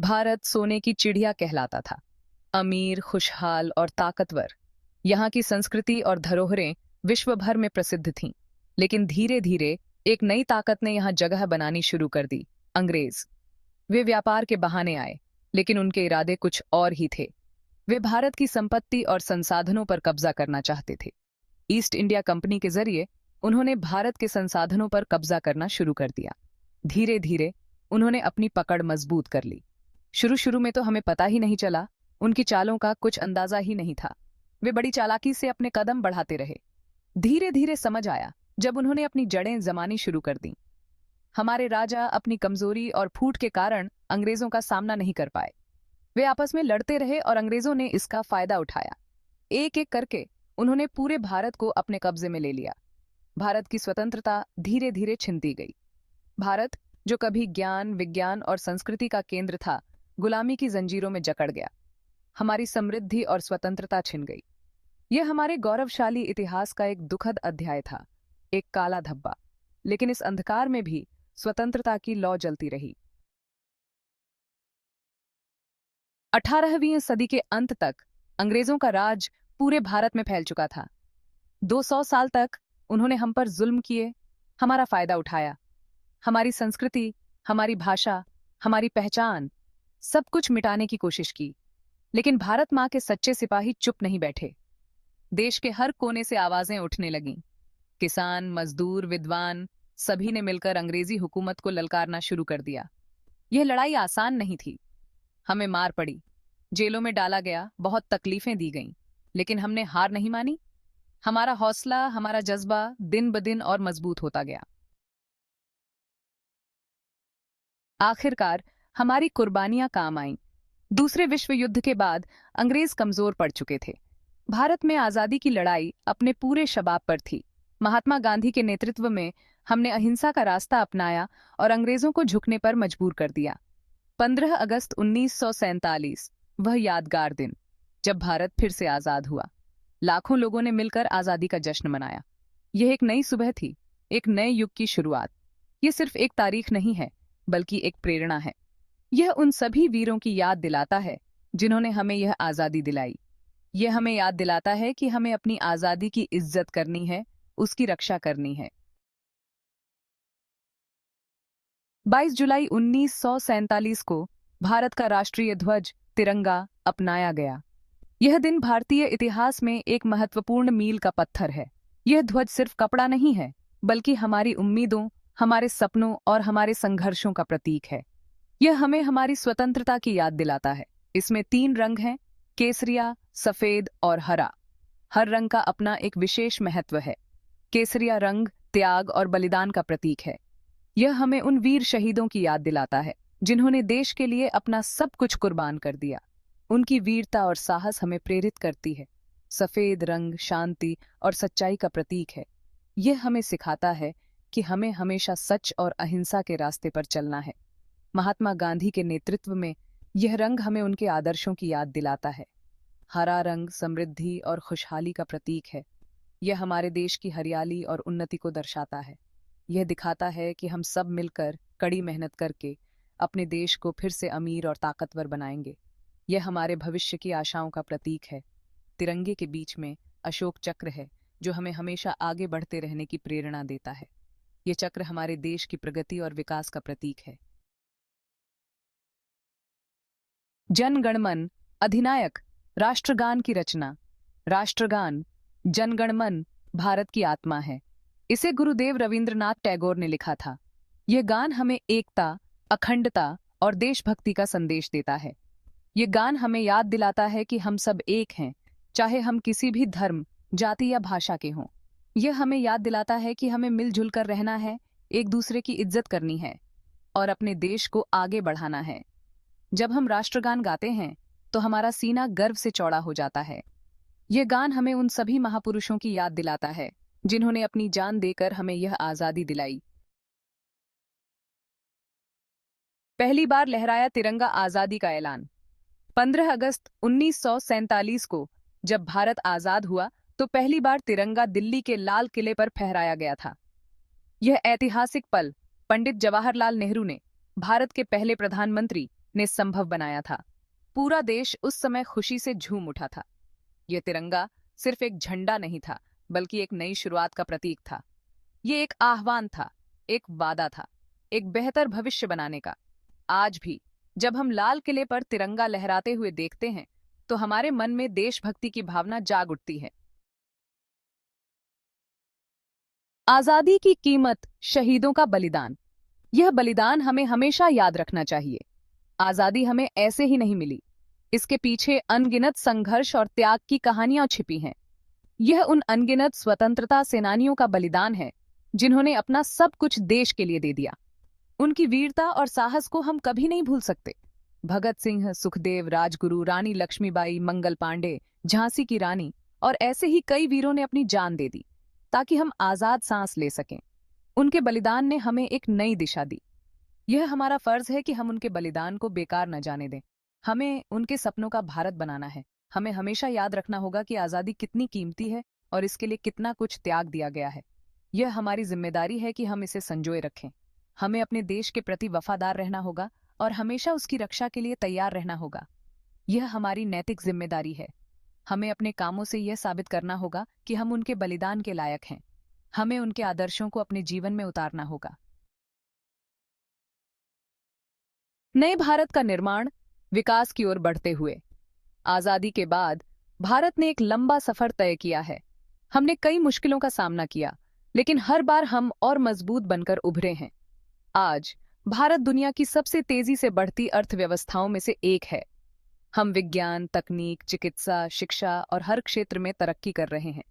भारत सोने की चिड़िया कहलाता था। अमीर, खुशहाल और ताकतवर। यहाँ की संस्कृति और धरोहरें विश्व भर में प्रसिद्ध थीं। लेकिन धीरे धीरे एक नई ताकत ने यहाँ जगह बनानी शुरू कर दी। अंग्रेज। वे व्यापार के बहाने आए, लेकिन उनके इरादे कुछ और ही थे। वे भारत की संपत्ति और संसाधनों पर कब्जा करना चाहते थे। ईस्ट इंडिया कंपनी के जरिए उन्होंने भारत के संसाधनों पर कब्जा करना शुरू कर दिया। धीरे धीरे उन्होंने अपनी पकड़ मजबूत कर ली। शुरू शुरू में तो हमें पता ही नहीं चला, उनकी चालों का कुछ अंदाजा ही नहीं था। वे बड़ी चालाकी से अपने कदम बढ़ाते रहे। धीरे धीरे समझ आया जब उन्होंने अपनी जड़ें जमानी शुरू कर दी। हमारे राजा अपनी कमजोरी और फूट के कारण अंग्रेजों का सामना नहीं कर पाए। वे आपस में लड़ते रहे और अंग्रेजों ने इसका फायदा उठाया। एक एक करके उन्होंने पूरे भारत को अपने कब्जे में ले लिया। भारत की स्वतंत्रता धीरे धीरे छिनती गई। भारत, जो कभी ज्ञान, विज्ञान और संस्कृति का केंद्र था, गुलामी की जंजीरों में जकड़ गया। हमारी समृद्धि और स्वतंत्रता छिन गई। यह हमारे गौरवशाली इतिहास का एक दुखद अध्याय था, एक काला धब्बा। लेकिन इस अंधकार में भी स्वतंत्रता की लौ जलती रही। 18वीं सदी के अंत तक अंग्रेजों का राज पूरे भारत में फैल चुका था। 200 साल तक उन्होंने हम पर जुल्म किए, हमारा फायदा उठाया। हमारी संस्कृति, हमारी भाषा, हमारी पहचान, सब कुछ मिटाने की कोशिश की। लेकिन भारत माँ के सच्चे सिपाही चुप नहीं बैठे। देश के हर कोने से आवाजें उठने लगीं। किसान, मजदूर, विद्वान, सभी ने मिलकर अंग्रेजी हुकूमत को ललकारना शुरू कर दिया। यह लड़ाई आसान नहीं थी। हमें मार पड़ी, जेलों में डाला गया, बहुत तकलीफें दी गईं। लेकिन हमने हार नहीं मानी। हमारा हौसला, हमारा जज्बा दिन ब दिन और मजबूत होता गया। आखिरकार हमारी कुर्बानियां काम आईं। दूसरे विश्व युद्ध के बाद अंग्रेज कमजोर पड़ चुके थे। भारत में आजादी की लड़ाई अपने पूरे शबाब पर थी। महात्मा गांधी के नेतृत्व में हमने अहिंसा का रास्ता अपनाया और अंग्रेजों को झुकने पर मजबूर कर दिया। 15 अगस्त 1947, वह यादगार दिन, जब भारत फिर से आजाद हुआ। लाखों लोगों ने मिलकर आजादी का जश्न मनाया। यह एक नई सुबह थी, एक नए युग की शुरुआत। यह सिर्फ एक तारीख नहीं है, बल्कि एक प्रेरणा है। यह उन सभी वीरों की याद दिलाता है जिन्होंने हमें यह आजादी दिलाई। यह हमें याद दिलाता है कि हमें अपनी आजादी की इज्जत करनी है, उसकी रक्षा करनी है। 22 जुलाई 1947 को भारत का राष्ट्रीय ध्वज तिरंगा अपनाया गया। यह दिन भारतीय इतिहास में एक महत्वपूर्ण मील का पत्थर है। यह ध्वज सिर्फ कपड़ा नहीं है, बल्कि हमारी उम्मीदों, हमारे सपनों और हमारे संघर्षों का प्रतीक है। यह हमें हमारी स्वतंत्रता की याद दिलाता है। इसमें 3 रंग हैं, केसरिया, सफेद और हरा। हर रंग का अपना एक विशेष महत्व है। केसरिया रंग त्याग और बलिदान का प्रतीक है। यह हमें उन वीर शहीदों की याद दिलाता है जिन्होंने देश के लिए अपना सब कुछ कुर्बान कर दिया। उनकी वीरता और साहस हमें प्रेरित करती है। सफेद रंग शांति और सच्चाई का प्रतीक है। यह हमें सिखाता है कि हमें हमेशा सच और अहिंसा के रास्ते पर चलना है। महात्मा गांधी के नेतृत्व में यह रंग हमें उनके आदर्शों की याद दिलाता है। हरा रंग समृद्धि और खुशहाली का प्रतीक है। यह हमारे देश की हरियाली और उन्नति को दर्शाता है। यह दिखाता है कि हम सब मिलकर कड़ी मेहनत करके अपने देश को फिर से अमीर और ताकतवर बनाएंगे। यह हमारे भविष्य की आशाओं का प्रतीक है। तिरंगे के बीच में अशोक चक्र है, जो हमें हमेशा आगे बढ़ते रहने की प्रेरणा देता है। यह चक्र हमारे देश की प्रगति और विकास का प्रतीक है। जन गण मन अधिनायक राष्ट्रगान की रचना। राष्ट्रगान जन गण मन भारत की आत्मा है। इसे गुरुदेव रवींद्रनाथ टैगोर ने लिखा था। यह गान हमें एकता, अखंडता और देशभक्ति का संदेश देता है। यह गान हमें याद दिलाता है कि हम सब एक हैं, चाहे हम किसी भी धर्म, जाति या भाषा के हों। यह हमें याद दिलाता है कि हमें मिलजुल कर रहना है, एक दूसरे की इज्जत करनी है और अपने देश को आगे बढ़ाना है। जब हम राष्ट्रगान गाते हैं तो हमारा सीना गर्व से चौड़ा हो जाता है। यह गान हमें उन सभी महापुरुषों की याद दिलाता है जिन्होंने अपनी जान देकर हमें यह आजादी दिलाई। पहली बार लहराया तिरंगा आजादी का ऐलान। 15 अगस्त 1947 को जब भारत आजाद हुआ तो पहली बार तिरंगा दिल्ली के लाल किले पर फहराया गया था। यह ऐतिहासिक पल पंडित जवाहरलाल नेहरू ने, भारत के पहले प्रधानमंत्री, ने संभव बनाया था। पूरा देश उस समय खुशी से झूम उठा था। यह तिरंगा सिर्फ एक झंडा नहीं था, बल्कि एक नई शुरुआत का प्रतीक था। ये एक आह्वान था, एक वादा था, एक बेहतर भविष्य बनाने का। आज भी जब हम लाल किले पर तिरंगा लहराते हुए देखते हैं, तो हमारे मन में देशभक्ति की भावना जाग उठती है। आजादी की कीमत, शहीदों का बलिदान। यह बलिदान हमें हमेशा याद रखना चाहिए। आजादी हमें ऐसे ही नहीं मिली। इसके पीछे अनगिनत संघर्ष और त्याग की कहानियां छिपी हैं। यह उन अनगिनत स्वतंत्रता सेनानियों का बलिदान है, जिन्होंने अपना सब कुछ देश के लिए दे दिया। उनकी वीरता और साहस को हम कभी नहीं भूल सकते। भगत सिंह, सुखदेव, राजगुरु, रानी लक्ष्मीबाई, मंगल पांडे, झांसी की रानी और ऐसे ही कई वीरों ने अपनी जान दे दी, ताकि हम आजाद सांस ले सकें। उनके बलिदान ने हमें एक नई दिशा दी। यह हमारा फर्ज है कि हम उनके बलिदान को बेकार न जाने दें। हमें उनके सपनों का भारत बनाना है। हमें हमेशा याद रखना होगा कि आजादी कितनी कीमती है और इसके लिए कितना कुछ त्याग दिया गया है। यह हमारी जिम्मेदारी है कि हम इसे संजोए रखें। हमें अपने देश के प्रति वफादार रहना होगा और हमेशा उसकी रक्षा के लिए तैयार रहना होगा। यह हमारी नैतिक जिम्मेदारी है। हमें अपने कामों से यह साबित करना होगा कि हम उनके बलिदान के लायक हैं। हमें उनके आदर्शों को अपने जीवन में उतारना होगा। नए भारत का निर्माण, विकास की ओर बढ़ते हुए। आजादी के बाद भारत ने एक लंबा सफर तय किया है। हमने कई मुश्किलों का सामना किया, लेकिन हर बार हम और मजबूत बनकर उभरे हैं। आज भारत दुनिया की सबसे तेजी से बढ़ती अर्थव्यवस्थाओं में से एक है। हम विज्ञान, तकनीक, चिकित्सा, शिक्षा और हर क्षेत्र में तरक्की कर रहे हैं।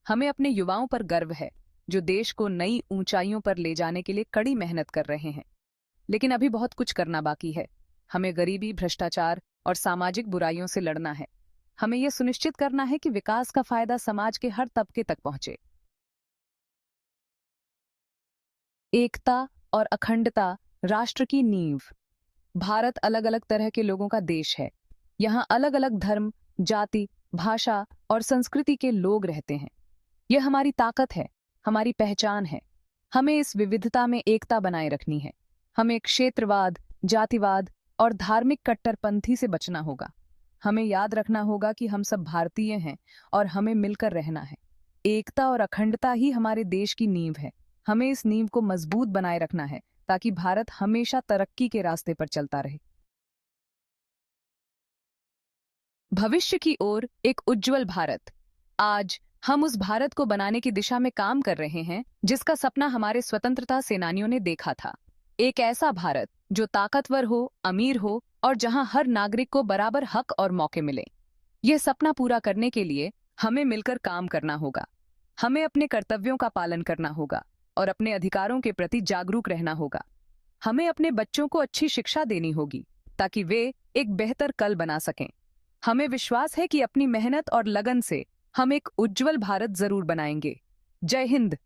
हमें अपने युवाओं पर गर्व है, जो देश को नई ऊंचाइयों पर ले जाने के लिए कड़ी मेहनत कर रहे हैं। लेकिन अभी बहुत कुछ करना बाकी है। हमें गरीबी, भ्रष्टाचार और सामाजिक बुराइयों से लड़ना है। हमें यह सुनिश्चित करना है कि विकास का फायदा समाज के हर तबके तक पहुंचे। एकता और अखंडता राष्ट्र की नींव। भारत अलग अलग तरह के लोगों का देश है। यहाँ अलग अलग धर्म, जाति, भाषा और संस्कृति के लोग रहते हैं। यह हमारी ताकत है, हमारी पहचान है। हमें इस विविधता में एकता बनाए रखनी है। हमें क्षेत्रवाद, जातिवाद और धार्मिक कट्टरपंथी से बचना होगा। हमें याद रखना होगा कि हम सब भारतीय हैं और हमें मिलकर रहना है। एकता और अखंडता ही हमारे देश की नींव है। हमें इस नींव को मजबूत बनाए रखना है, ताकि भारत हमेशा तरक्की के रास्ते पर चलता रहे। भविष्य की ओर एक उज्जवल भारत। आज हम उस भारत को बनाने की दिशा में काम कर रहे हैं, जिसका सपना हमारे स्वतंत्रता सेनानियों ने देखा था। एक ऐसा भारत जो ताकतवर हो, अमीर हो और जहां हर नागरिक को बराबर हक और मौके मिले। यह सपना पूरा करने के लिए हमें मिलकर काम करना होगा। हमें अपने कर्तव्यों का पालन करना होगा और अपने अधिकारों के प्रति जागरूक रहना होगा। हमें अपने बच्चों को अच्छी शिक्षा देनी होगी, ताकि वे एक बेहतर कल बना सकें। हमें विश्वास है कि अपनी मेहनत और लगन से हम एक उज्जवल भारत जरूर बनाएंगे। जय हिंद।